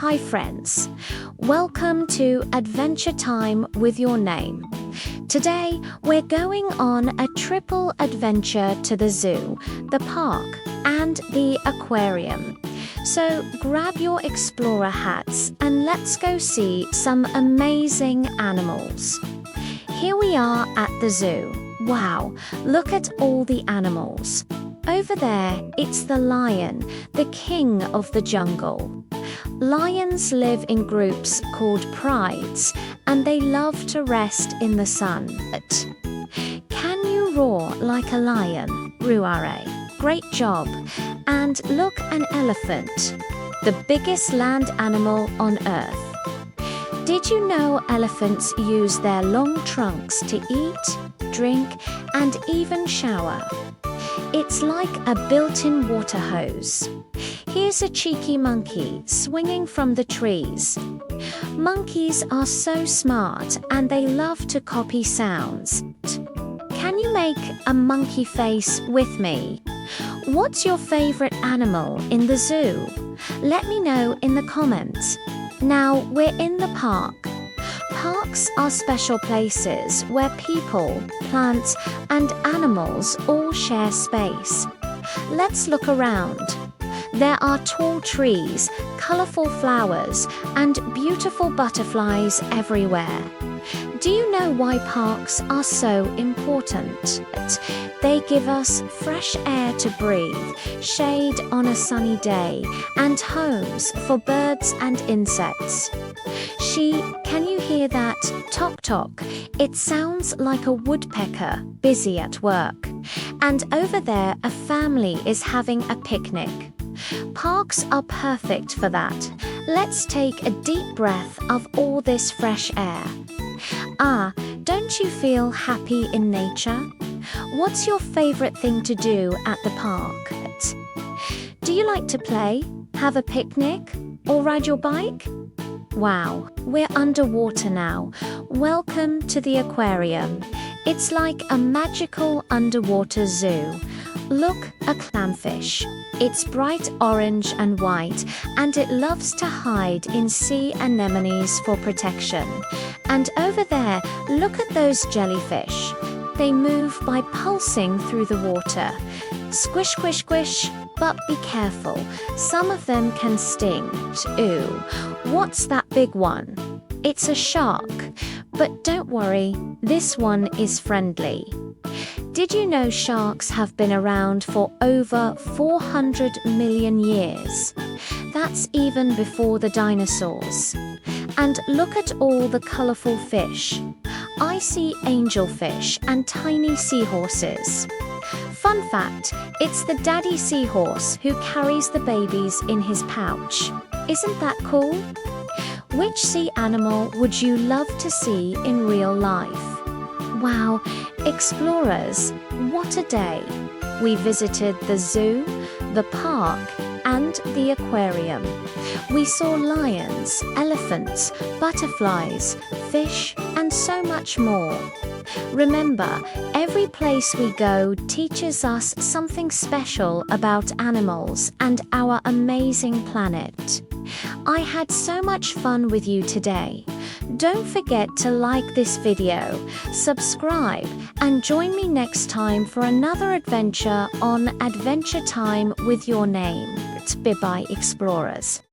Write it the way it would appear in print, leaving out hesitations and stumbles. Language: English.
Hi friends, welcome to Adventure Time with Your Name. Today we're going on a triple adventure to the zoo, the park and the aquarium. So grab your explorer hats and let's go see some amazing animals. Here we are at the zoo. Wow, look at all the animals. Over there, it's the lion, the king of the jungle. Lions live in groups called prides, and they love to rest in the sun. Can you roar like a lion? Ruare. Great job. And look, an elephant, the biggest land animal on Earth. Did you know elephants use their long trunks to eat, drink, and even shower? It's like a built-in water hose. Here's a cheeky monkey swinging from the trees. Monkeys are so smart and they love to copy sounds. Can you make a monkey face with me? What's your favorite animal in the zoo? Let me know in the comments. Now we're in the park. Parks are special places where people, plants, and animals all share space. Let's look around. There are tall trees, colorful flowers, and beautiful butterflies everywhere. Do you know why parks are so important? They give us fresh air to breathe, shade on a sunny day, and homes for birds and insects. Can you hear that? Tock tock. It sounds like a woodpecker busy at work. And over there, a family is having a picnic. Parks are perfect for that. Let's take a deep breath of all this fresh air. Don't you feel happy in nature? What's your favorite thing to do at the park? Do you like to play, have a picnic, or ride your bike? Wow, we're underwater now. Welcome to the aquarium. It's like a magical underwater zoo. Look, a clownfish. It's bright orange and white, and it loves to hide in sea anemones for protection. And over there, look at those jellyfish. They move by pulsing through the water. Squish, squish, squish, but be careful. Some of them can sting. Ooh, what's that big one? It's a shark. But don't worry, this one is friendly. Did you know sharks have been around for over 400 million years? That's even before the dinosaurs. And look at all the colorful fish. I see angelfish and tiny seahorses. Fun fact, it's the daddy seahorse who carries the babies in his pouch. Isn't that cool? Which sea animal would you love to see in real life? Wow, explorers, what a day! We visited the zoo, the park, and the aquarium. We saw lions, elephants, butterflies, fish, and so much more. Remember, every place we go teaches us something special about animals and our amazing planet. I had so much fun with you today. Don't forget to like this video, subscribe, and join me next time for another adventure on Adventure Time with Your Name. Bye-bye, explorers.